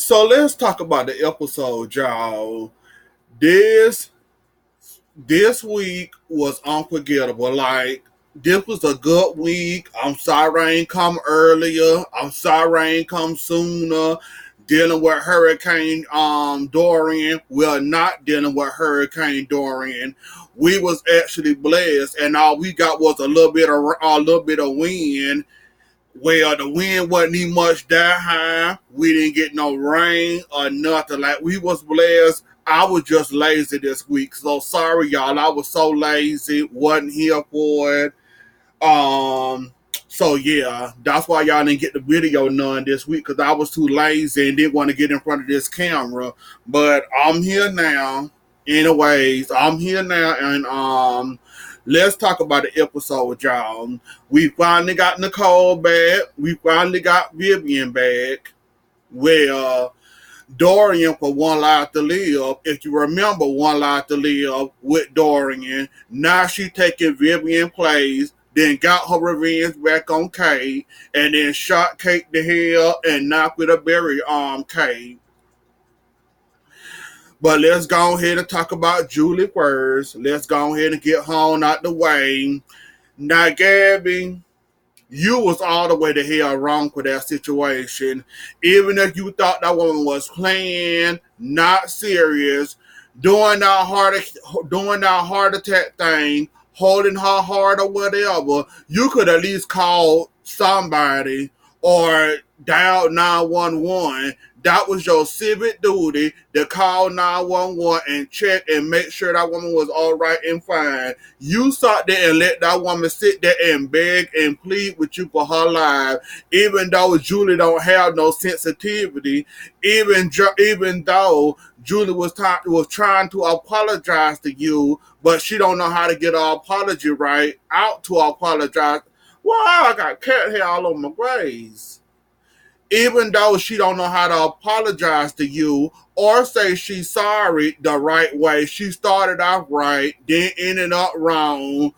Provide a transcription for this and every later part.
So let's talk about the episode, y'all. This this week was unforgettable. Like, this was a good week. I'm sorry I ain't come earlier. I'm sorry I ain't come sooner. Dealing with Hurricane Dorian. We're not dealing with Hurricane Dorian. We was actually blessed, and all we got was a little bit of wind. Well, the wind wasn't even much that high. We didn't get no rain or nothing. Like, we was blessed. I was just lazy this week. So sorry, y'all. I was so lazy. Wasn't here for it. So yeah, that's why y'all didn't get the video none this week, because I was too lazy and didn't want to get in front of this camera. But I'm here now. Anyways, I'm here now, and let's talk about the episode, y'all. We finally got Nicole back. We finally got Vivian back. Well, Dorian for One Life to Live. If you remember One Life to Live with Dorian, now she taking Vivian place, then got her revenge back on Kate, and then shot Kate the hell and knocked with a berry Kate. But let's go ahead and talk about Julie first. Let's go ahead and get home out the way. Now, Gabi, you was all the way the hell wrong for that situation. Even if you thought that woman was playing, not serious, doing that heart attack thing, holding her heart or whatever, you could at least call somebody or dial 911. That was your civic duty to call 911 and check and make sure that woman was all right and fine. You sat there and let that woman sit there and beg and plead with you for her life, even though Julie don't have no sensitivity, even though Julie was trying to apologize to you, but she don't know how to get her apology right out to apologize. Wow, I got cat hair all over my grays. Even though she don't know how to apologize to you or say she's sorry the right way, she started off right, then ended up wrong.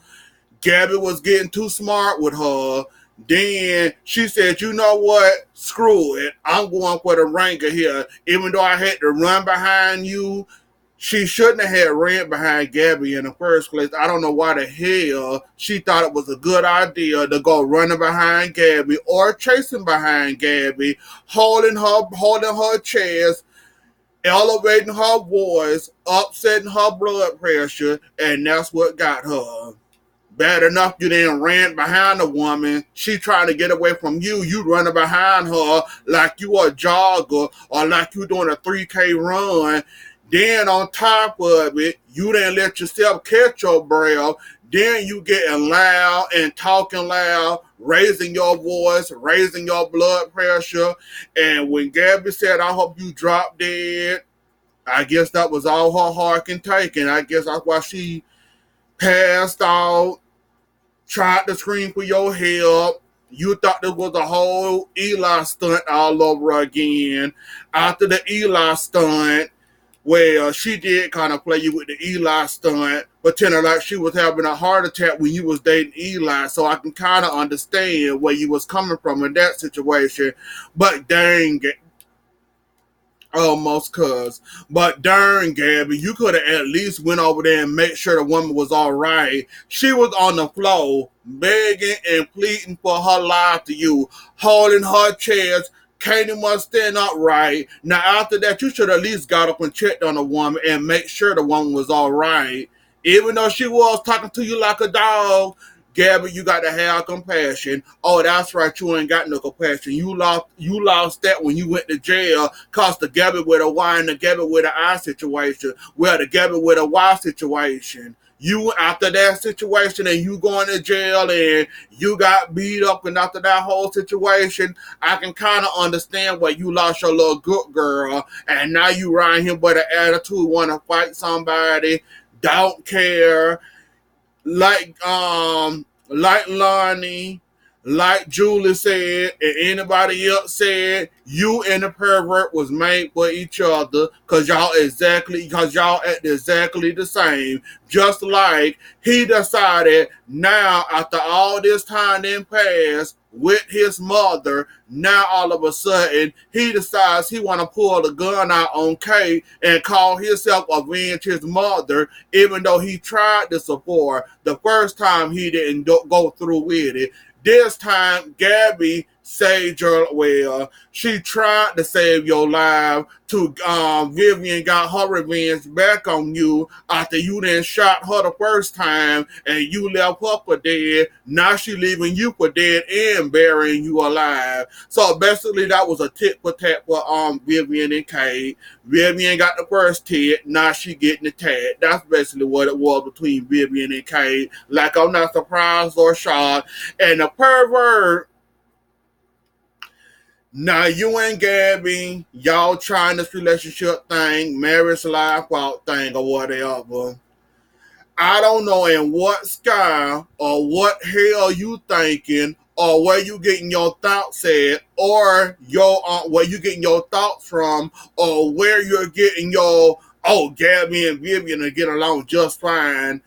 Gabi was getting too smart with her. Then she said, you know what? Screw it. I'm going for the ringer here. Even though I had to run behind you, she shouldn't have had ran behind Gabi in the first place. I don't know why the hell she thought it was a good idea to go running behind Gabi or chasing behind Gabi, holding her chest, elevating her voice, upsetting her blood pressure, and that's what got her. Bad enough you then ran behind a woman. She trying to get away from you. You running behind her like you a jogger or like you doing a 3K run. Then on top of it, you didn't let yourself catch your breath. Then you getting loud and talking loud, raising your voice, raising your blood pressure. And when Gabi said, I hope you drop dead, I guess that was all her heart can take. And I guess that's why she passed out, tried to scream for your help. You thought this was a whole Eli stunt all over again. After the Eli stunt, well, she did kind of play you with the Eli stunt, pretending like she was having a heart attack when you was dating Eli. So I can kind of understand where you was coming from in that situation. But dang it, almost cuz. But darn, Gabi, you could have at least went over there and made sure the woman was all right. She was on the floor begging and pleading for her life to you, holding her chest. Katie must stand upright. Now, after that, you should at least got up and checked on the woman and make sure the woman was all right. Even though she was talking to you like a dog, Gabi, you got to have compassion. Oh, that's right, you ain't got no compassion. You lost that when you went to jail, cause the Gabi with a Y and the Gabi with an I situation. Well, the Gabi with a Y situation. You after that situation and you going to jail and you got beat up, and after that whole situation, I can kind of understand why you lost your little good girl and now you riding here with an attitude, want to fight somebody, don't care, like Lonnie, like Julie said and anybody else said, you and the pervert was made for each other because y'all act exactly the same. Just like he decided now after all this time in past with his mother, now all of a sudden he decides he want to pull the gun out on Kate and call himself avenge his mother, even though he tried this before. The first time he didn't go through with it. This time, Gabi saved your, well, she tried to save your life to, Vivian got her revenge back on you after you then shot her the first time and you left her for dead. Now she leaving you for dead and burying you alive. So basically that was a tit for tat for, Vivian and Kate. Vivian got the first tit, now she getting the tat. That's basically what it was between Vivian and Kate. Like, I'm not surprised or shocked. And the pervert, now you and Gabi, y'all trying this relationship thing, marriage life out thing or whatever. I don't know in what sky or what hell you thinking or where you getting your thoughts at or your where you getting your thoughts from or where you're getting your, oh, Gabby and Vivian to get along just fine.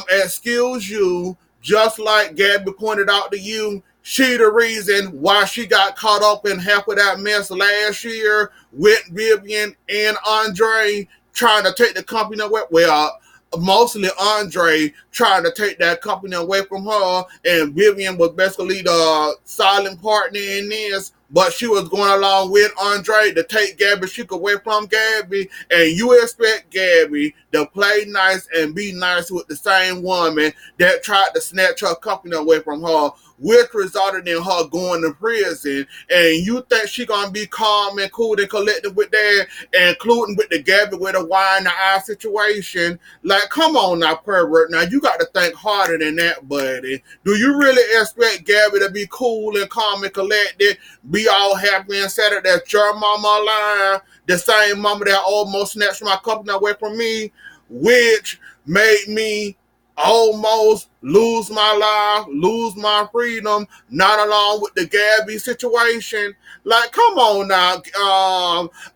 Excuse you, just like Gabby pointed out to you, she the reason why she got caught up in half of that mess last year with Vivian and Andre trying to take the company away. Well, mostly Andre trying to take that company away from her, and Vivian was basically the silent partner in this. But she was going along with Andre to take Gabi Chic away from Gabi, and you expect Gabi to play nice and be nice with the same woman that tried to snatch her company away from her, which resulted in her going to prison. And you think she gonna be calm and cool and collected with that, including with the Gabi with a wine in the eye situation? Like, come on now, pervert. Now you got to think harder than that, buddy. Do you really expect Gabi to be cool and calm and collected, be all happy and sad that your mama alive, the same mama that almost snatched my company away from me, which made me almost lose my life, lose my freedom, not along with the Gabi situation? Like, come on now.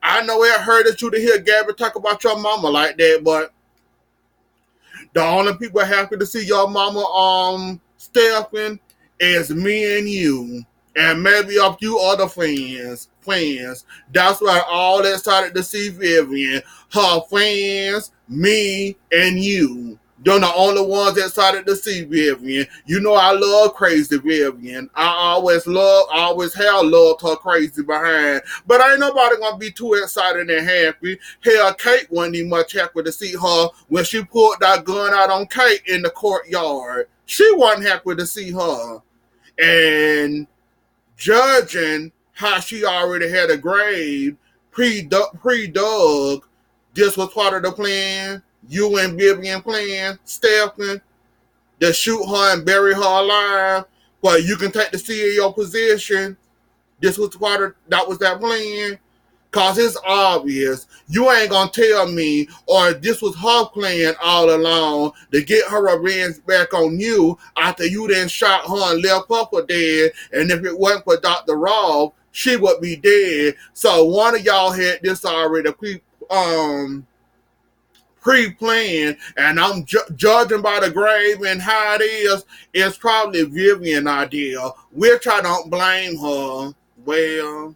I know it hurted you to hear Gabi talk about your mama like that, but the only people happy to see your mama stepping is me and you. And maybe a few other friends. That's why all excited to see Vivian. Her friends, me, and you. They're the only ones excited to see Vivian. You know I love crazy Vivian. I always have loved her crazy behind. But ain't nobody gonna be too excited and happy. Hell, Kate wasn't even much happy to see her when she pulled that gun out on Kate in the courtyard. She wasn't happy to see her. And judging how she already had a grave pre-dug, this was part of the plan. You and Vivian plan, Stephen, to shoot her and bury her alive, but you can take the CEO position. This was that was that plan. Cause it's obvious. You ain't gonna tell me, or this was her plan all along to get her revenge back on you after you then shot her and left her for dead. And if it wasn't for Dr. Rolf, she would be dead. So one of y'all had this already pre-planned, and I'm judging by the grave and how it is, it's probably Vivian idea, which I don't blame her. Well,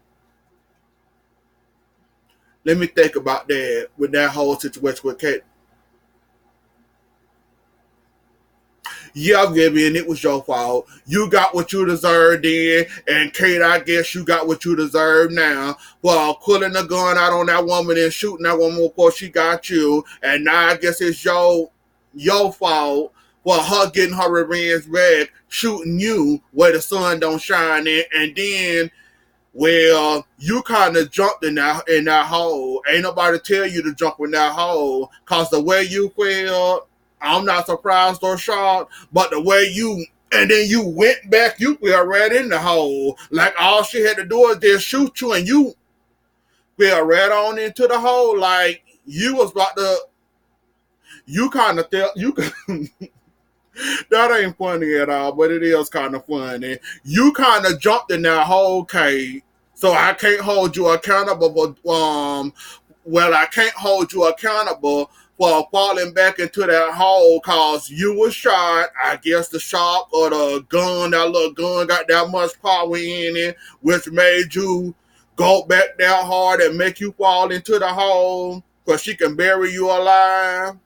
let me think about that with that whole situation with Kate. Yeah, Vivian, it was your fault. You got what you deserved then, and Kate, I guess you got what you deserve now for pulling the gun out on that woman and shooting that woman before she got you. And now I guess it's your fault for her getting her revenge back, shooting you where the sun don't shine in, and then, well, you kind of jumped in that hole. Ain't nobody tell you to jump in that hole, cause the way you feel, I'm not surprised or shocked. But the way you, and then you went back, you fell right in the hole. Like all she had to do is just shoot you, and you fell right on into the hole. Like you was about to, you kind of felt you. That ain't funny at all, but it is kind of funny. You kind of jumped in that hole, Kate. So I can't hold you accountable for well, I can't hold you accountable for falling back into that hole cause you were shot. I guess the shot or the gun, that little gun got that much power in it, which made you go back that hard and make you fall into the hole because she can bury you alive.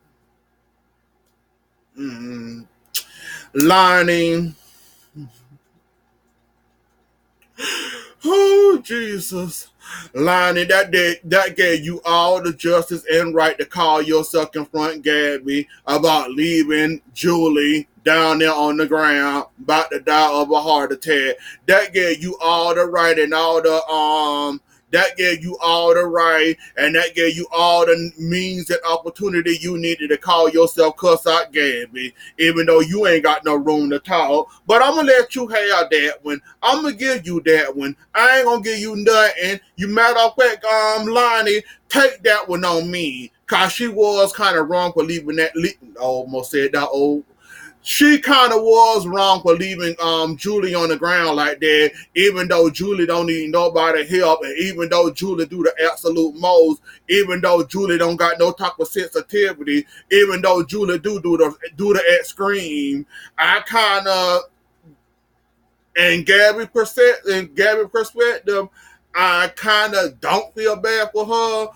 Mm-hmm. Lining. Oh, Jesus. Lonnie, that gave you all the justice and right to call yourself confront Gabi about leaving Julie down there on the ground, about to die of a heart attack. That gave you all the right and all the that gave you all the right and that gave you all the means and opportunity you needed to call yourself cuss out Gabi, even though you ain't got no room to talk. But I'm gonna let you have that one. I'm gonna give you that one. I ain't gonna give you nothing. You matter of fact, Lonnie, take that one on me. Cause she was kind of wrong for leaving that. Almost said that old. She kind of was wrong for leaving Julie on the ground like that, even though Julie don't need nobody help, and even though Julie do the absolute most, even though Julie don't got no type of sensitivity, even though Julie do the scream. I kind of Gabby perspective, I kind of don't feel bad for her,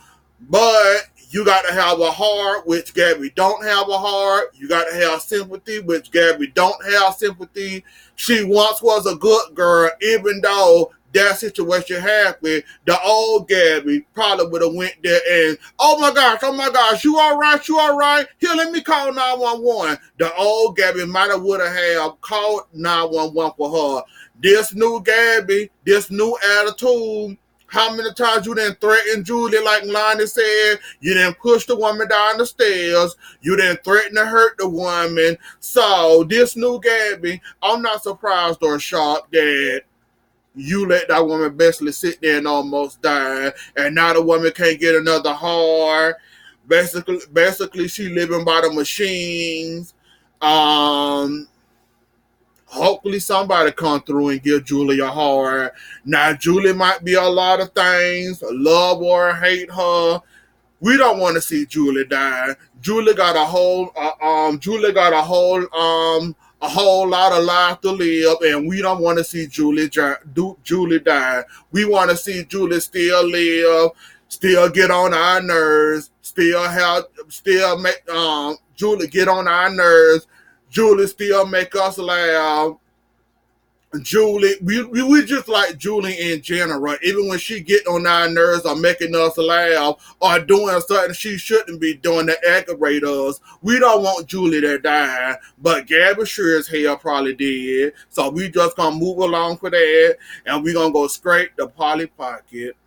but you got to have a heart, which Gabby don't have a heart. You got to have sympathy, which Gabby don't have sympathy. She once was a good girl, even though that situation happened. The old Gabby probably would have went there and, oh my gosh, you all right? Here, let me call 911. The old Gabby might have would have called 911 for her. This new Gabby, this new attitude, how many times you didn't threaten Julie, like Lonnie said? You didn't push the woman down the stairs. You didn't threaten to hurt the woman. So this new Gabby, I'm not surprised or shocked that you let that woman basically sit there and almost die, and now the woman can't get another heart. Basically, she living by the machines. Um, Hopefully somebody come through and give Julie a heart. Now Julie might be a lot of things, love or hate her. We don't want to see Julie die. Julie got a whole lot of life to live, and we don't want to see Julie die. We want to see Julie still live, still get on our nerves, still make Julie get on our nerves. Julie still make us laugh. Julie, we just like Julie in general. Even when she get on our nerves or making us laugh or doing something she shouldn't be doing to aggravate us, we don't want Julie to die. But Gabby sure as hell probably did. So we just gonna move along for that, and we gonna go straight to Polly Pocket.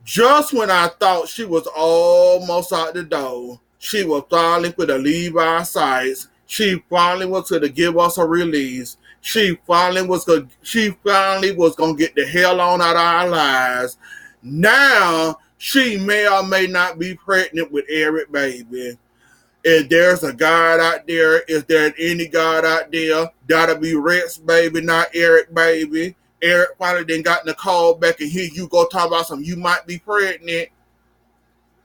Just when I thought she was almost out the door, she was finally going to leave our sights. She finally was going to give us a release. She finally was going to get the hell on out of our lives. Now she may or may not be pregnant with Eric Baby. If there's a God out there, is there any God out there? Gotta be Rex Baby, not Eric Baby. Eric finally then got Nicole back, and here you go talk about something. You might be pregnant.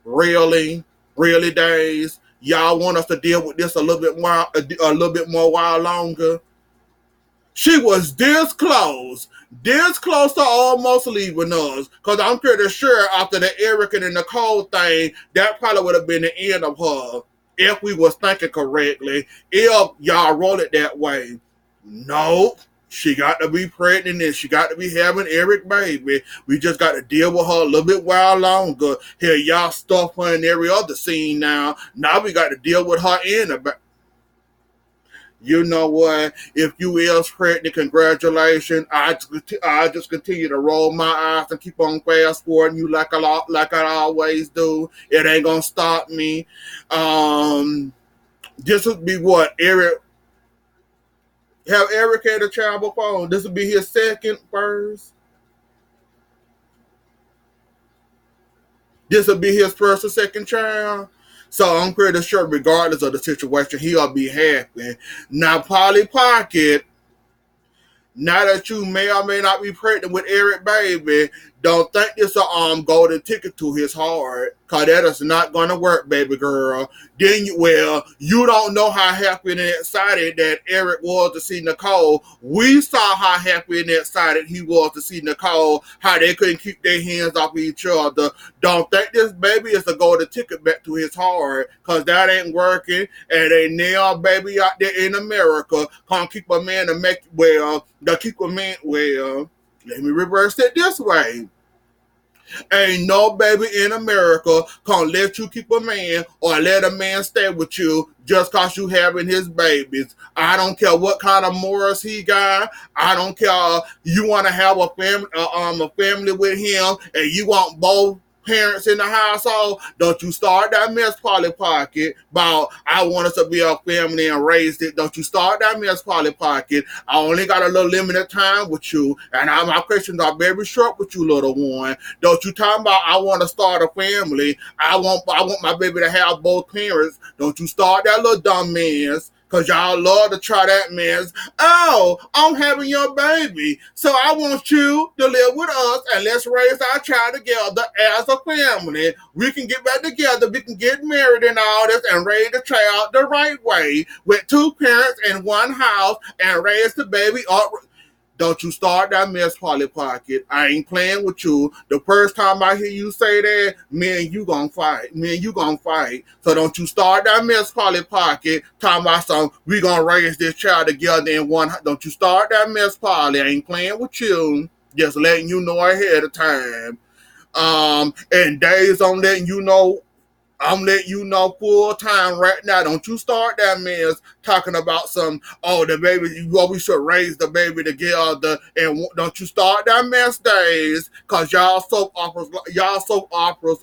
Really, really, days. Y'all want us to deal with this a little bit more while longer. She was this close to almost leaving us. Cause I'm pretty sure after the Eric and the Nicole thing, that probably would have been the end of her if we was thinking correctly. If y'all roll it that way, no. She got to be pregnant and she got to be having Eric Baby. We just got to deal with her a little bit while longer. Here, y'all stuff her in every other scene now. Now we got to deal with her in the back. You know what? If you is pregnant, congratulations. I just continue to roll my eyes and keep on fast forwarding you like I always do. It ain't gonna stop me. This would be what Eric. Have Eric had a child before? This would be his second, first. This would be his first or second child. So I'm pretty sure, regardless of the situation, he'll be happy. Now, Polly Pocket, now that you may or may not be pregnant with Eric Baby, don't think this a golden ticket to his heart. Cause that is not gonna work, baby girl. Then you don't know how happy and excited that Eric was to see Nicole. We saw how happy and excited he was to see Nicole, how they couldn't keep their hands off each other. Don't think this baby is a golden ticket back to his heart, cause that ain't working. And they nail baby out there in America can't keep a man to make well. They'll keep a man well. Let me reverse it this way. Ain't no baby in America gonna let you keep a man or let a man stay with you just cause you having his babies. I don't care what kind of morals he got. I don't care. You want to have a family with him, and you want both parents in the household. Don't you start that mess, Polly Pocket, about I want us to be a family and raise it. Don't you start that mess, Polly Pocket. I only got a little limited time with you, and my questions are very short with you, little one. Don't you talk about I want to start a family. I want my baby to have both parents. Don't you start that little dumb mess. Cause y'all love to try that mess. Oh, I'm having your baby. So I want you to live with us and let's raise our child together as a family. We can get back together, we can get married and all this and raise the child the right way with two parents in one house and raise the baby up. Don't you start that mess, Polly Pocket. I ain't playing with you. The first time I hear you say that, me and you gonna fight. Me and you gonna fight. So don't you start that mess, Polly Pocket. Talking about something, we gonna raise this child together in one. Don't you start that mess, Polly. I ain't playing with you. Just letting you know ahead of time. And days on letting you know. I'm letting you know full time right now. Don't you start that mess talking about the baby, we should raise the baby together. And don't you start that mess days, cause y'all soap operas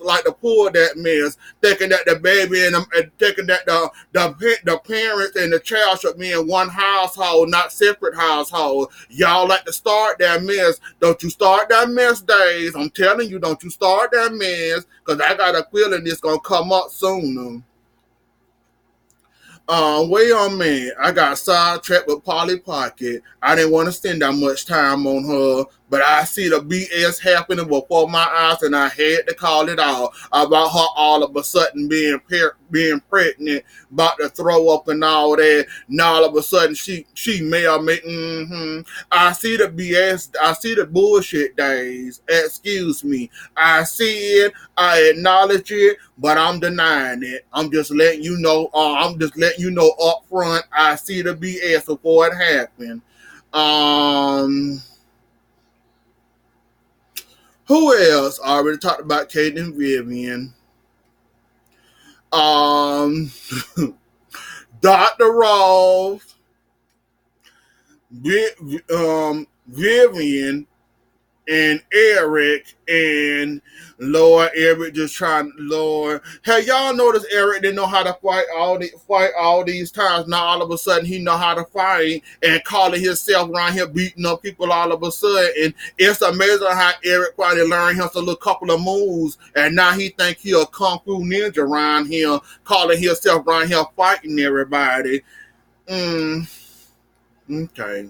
like to pull that mess, thinking that the baby and thinking that the parents and the child should be in one household, not separate household. Y'all like to start that mess. Don't you start that mess days. I'm telling you, don't you start that mess, cause I got a feeling it's gonna come up soon. Wait on me. I got sidetracked with Polly Pocket. I didn't want to spend that much time on her, but I see the BS happening before my eyes, and I had to call it out about her all of a sudden being pregnant, about to throw up and all that. And all of a sudden, she may or may. I see the BS. I see the bullshit days. Excuse me. I see it. I acknowledge it, but I'm denying it. I'm just letting you know. I'm just letting you know up front. I see the BS before it happened. Who else? I already talked about Kate and Vivian. Dr. Ross, Vivian, and Eric, and Lord, Eric just trying. Lord, hey, y'all notice Eric didn't know how to fight all these times. Now all of a sudden he know how to fight and calling himself around here beating up people all of a sudden. And it's amazing how Eric finally learned him a little couple of moves, and now he think he a kung fu ninja around here, calling himself around here fighting everybody. Okay.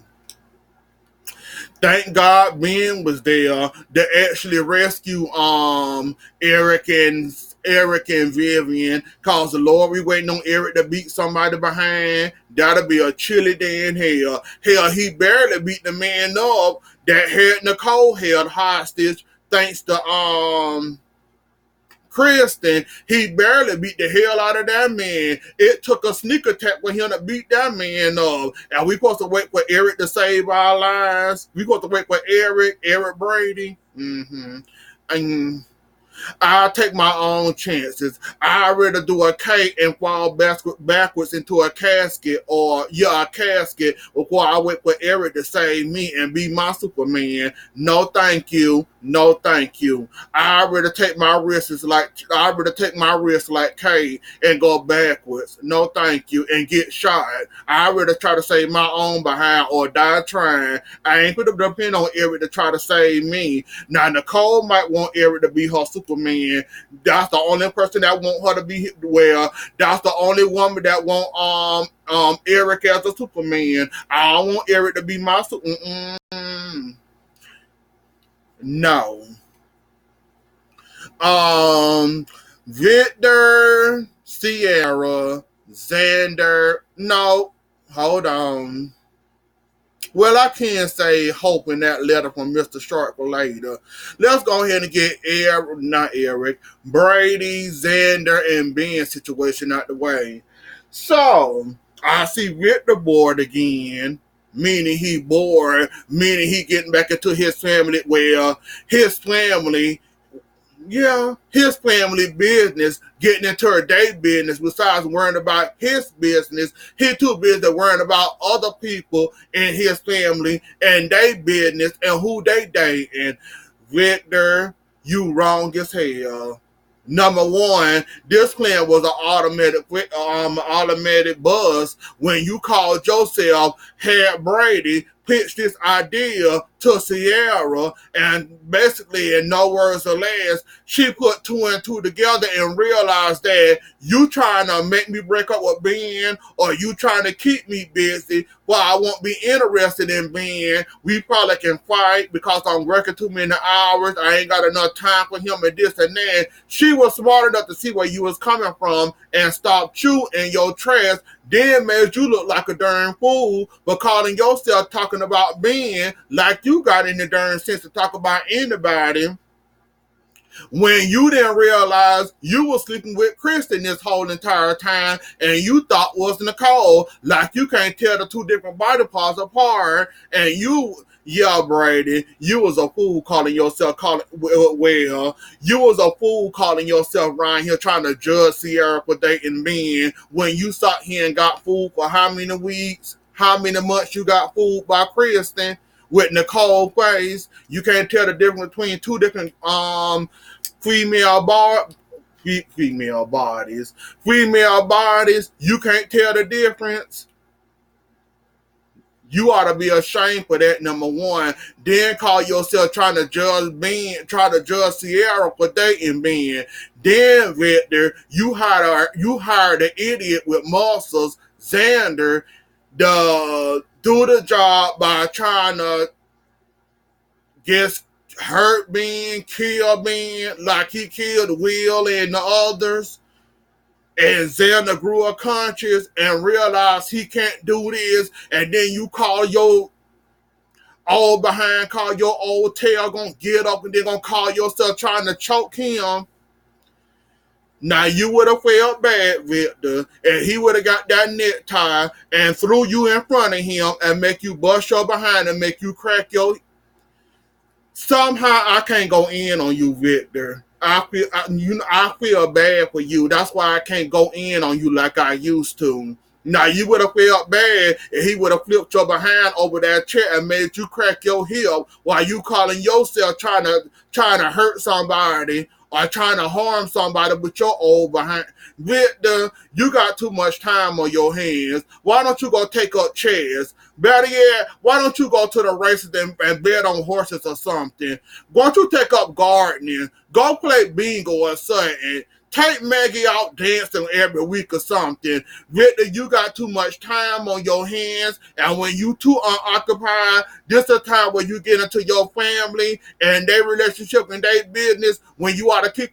Thank God Ben was there to actually rescue Eric and Vivian. Cause the Lord, we waiting on Eric to beat somebody behind. That'll be a chilly day in hell. Hell, he barely beat the man up that had Nicole held hostage, thanks to Kristen. He barely beat the hell out of that man. It took a sneak attack for him to beat that man up. And we supposed to wait for Eric to save our lives. We supposed to wait for Eric Brady. And I'll take my own chances. I'd rather do a cake and fall backwards into a casket before I wait for Eric to save me and be my Superman. No, thank you. No, thank you. I'd rather take my risks like Kate and go backwards. No, thank you. And get shot. I'd rather try to save my own behind or die trying. I ain't gonna depend on Eric to try to save me. Now, Nicole might want Eric to be her Superman Superman. That's the only person that want her to be well. That's the only woman that want Eric as a Superman. I don't want Eric to be my no. Victor, Sierra, Xander. No, hold on. Well, I can say hope in that letter from Mr. Sharp for later. Let's go ahead and get Brady, Xander, and Ben's situation out the way. So, I see Victor bored again, meaning he bored, meaning he getting back into his family. Well, his family his family business, getting into her day business, besides worrying about his business, he too busy worrying about other people in his family and their business and who they dating. Victor, you wrong as hell. Number one, this plan was an automatic buzz when you called yourself, had Brady pitched this idea to Sierra, and basically, in no words or less, she put two and two together and realized that you trying to make me break up with Ben, or you trying to keep me busy. Well, I won't be interested in Ben. We probably can fight because I'm working too many hours. I ain't got enough time for him and this and that. She was smart enough to see where you was coming from and stopped you in your tracks, then made you look like a darn fool for calling yourself talking about Ben like you got any darn sense to talk about anybody, when you didn't realize you were sleeping with Kristen this whole entire time and you thought was Nicole. Like you can't tell the two different body parts apart. And Brady, you was a fool calling yourself, you was a fool calling yourself around here trying to judge Sierra for dating men when you sat here and got fooled for how many weeks, how many months you got fooled by Kristen with Nicole face. You can't tell the difference between two different female bodies. Female bodies, you can't tell the difference. You ought to be ashamed for that, number one. Then call yourself trying to judge Ben, try to judge Sierra for dating Ben. Then, Victor, you hired an idiot with muscles, Xander, to do the job by trying to get hurt Ben, kill Ben, like he killed Will and the others. And Xander grew a conscience and realized he can't do this. And then you call your old tail gonna get up and then gonna call yourself trying to choke him. Now you would have felt bad, Victor, and he would have got that necktie and threw you in front of him and make you bust your behind and make you crack your. Somehow I can't go in on you, Victor. I feel bad for you. That's why I can't go in on you like I used to. Now you would have felt bad if he would have flipped your behind over that chair and made you crack your hip while you calling yourself trying to hurt somebody or trying to harm somebody with your old behind. Victor, you got too much time on your hands. Why don't you go take up chairs? Better yet, why don't you go to the races and bet on horses or something? Why don't you take up gardening? Go play bingo or something. Take Maggie out dancing every week or something. Victor, you got too much time on your hands, and when you too unoccupied, this is a time where you get into your family and their relationship and their business when you ought to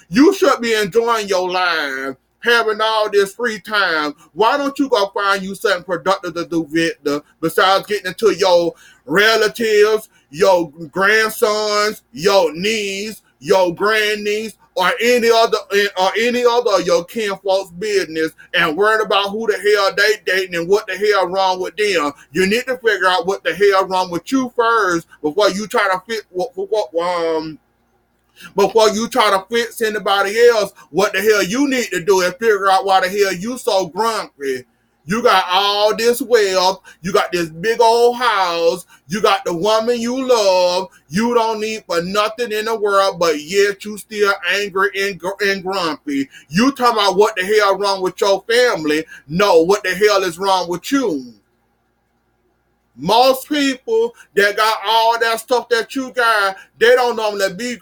you should be enjoying your life, having all this free time. Why don't you go find you something productive to do, Victor, besides getting into your relatives, your grandsons, your niece, your grandniece, or any other of your kinfolk's business and worrying about who the hell they dating and what the hell wrong with them. You need to figure out what the hell wrong with you first before you try to fix anybody else. What the hell you need to do is figure out why the hell you so grumpy. You got all this wealth, you got this big old house, you got the woman you love, you don't need for nothing in the world, but yet you still angry and grumpy. You talking about what the hell wrong with your family? No, what the hell is wrong with you? Most people that got all that stuff that you got, they don't normally be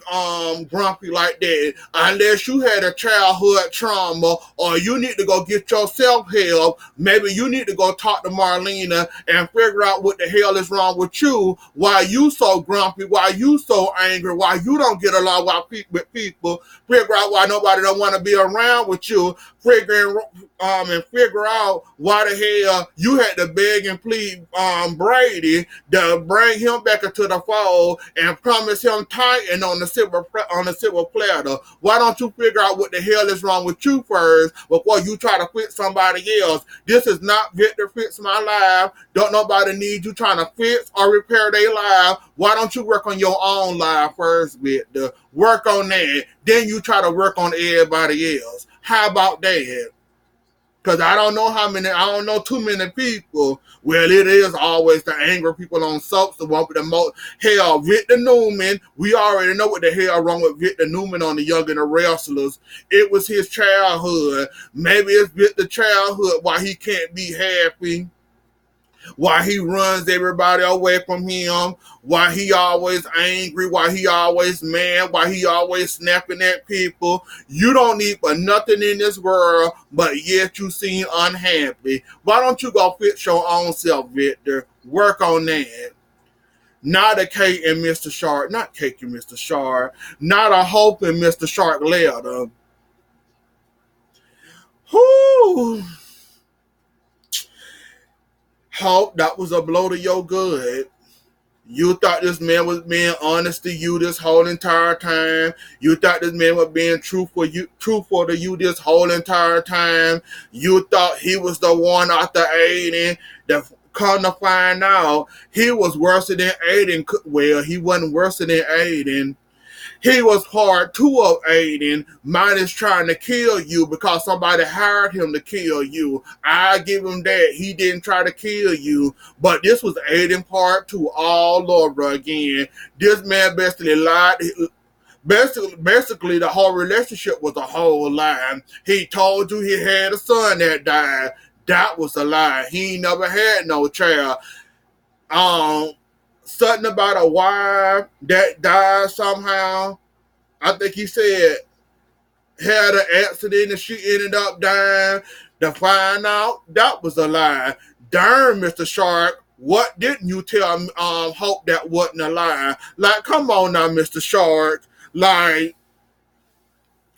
grumpy like that unless you had a childhood trauma or you need to go get yourself help. Maybe you need to go talk to Marlena and figure out what the hell is wrong with you. Why you so grumpy? Why you so angry? Why you don't get along with people? Figure out why nobody don't want to be around with you. Figure out why the hell you had to beg and plead Brady to bring him back into the fold and promise him Titan on the silver platter. Why don't you figure out what the hell is wrong with you first before you try to fix somebody else? This is not Victor Fix My Life. Don't nobody need you trying to fix or repair their life. Why don't you work on your own life first, Victor? Work on that. Then you try to work on everybody else. How about that? Because I don't know too many people. Well, it is always the angry people on soaps, the one with the most. Hell, Victor Newman, we already know what the hell wrong with Victor Newman on the Young and the Restless. It was his childhood. Maybe it's Victor's childhood why he can't be happy. Why he runs everybody away from him, why he always angry, why he always mad, why he always snapping at people. You don't need for nothing in this world, but yet you seem unhappy. Why don't you go fix your own self, Victor? Work on that. Not a Kate and Mr. Shark, not Kate and Mr. Shark, not a Hope and Mr. Shark letter. Whoo! Hope, that was a blow to your good. You thought this man was being honest to you this whole entire time. You thought this man was being truthful to you this whole entire time. You thought he was the one after Aiden. Come to find out, he was worse than Aiden. Well, he wasn't worse than Aiden. He was part two of Aiden, minus trying to kill you because somebody hired him to kill you. I give him that. He didn't try to kill you. But this was Aiden part two all over again. This man basically lied. Basically, the whole relationship was a whole lie. He told you he had a son that died. That was a lie. He never had no child. Something about a wife that died somehow. I think he said had an accident and she ended up dying. To find out that was a lie. Darn, Mr. Shark, what didn't you tell Hope that wasn't a lie? Like, come on now, Mr. Shark. Like,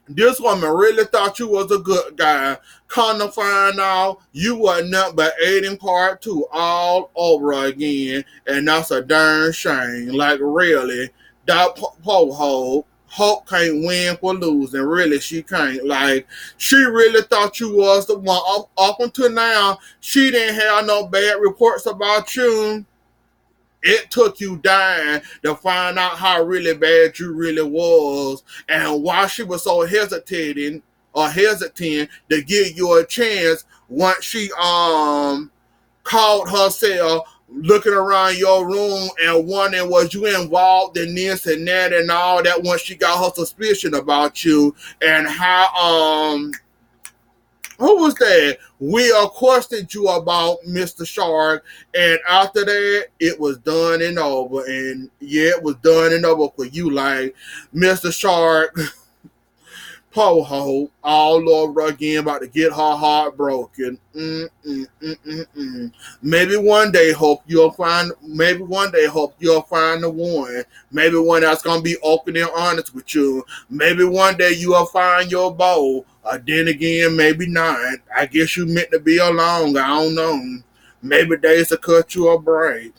this woman really thought you was a good guy. Come to find out, you wasn't nothing but Aiden part two all over again. And that's a darn shame. Like, really, that poor Hope can't win for losing. Really, she can't. Like, she really thought you was the one. Up until now, she didn't have no bad reports about you. It took you dying to find out how really bad you really was and why she was so hesitant to give you a chance once she called herself looking around your room and wondering was you involved in this and that and all that once she got her suspicion about you and how who was that? We questioned you about Mr. Shark, and after that, it was done and over. And yeah, it was done and over for you. Like, Mr. Shark, poor Hope, all over again, about to get her heart broken. Maybe one day, Hope, you'll find. Maybe one day, Hope, you'll find the one. Maybe one that's gonna be open and honest with you. Maybe one day you'll find your beau. Then again, maybe not. I guess you meant to be alone. I don't know. Maybe days to cut you a break.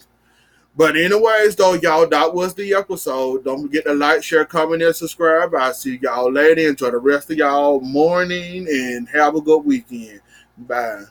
But anyways, though, y'all, that was the episode. Don't forget to like, share, comment, and subscribe. I'll see y'all later. Enjoy the rest of y'all morning and have a good weekend. Bye.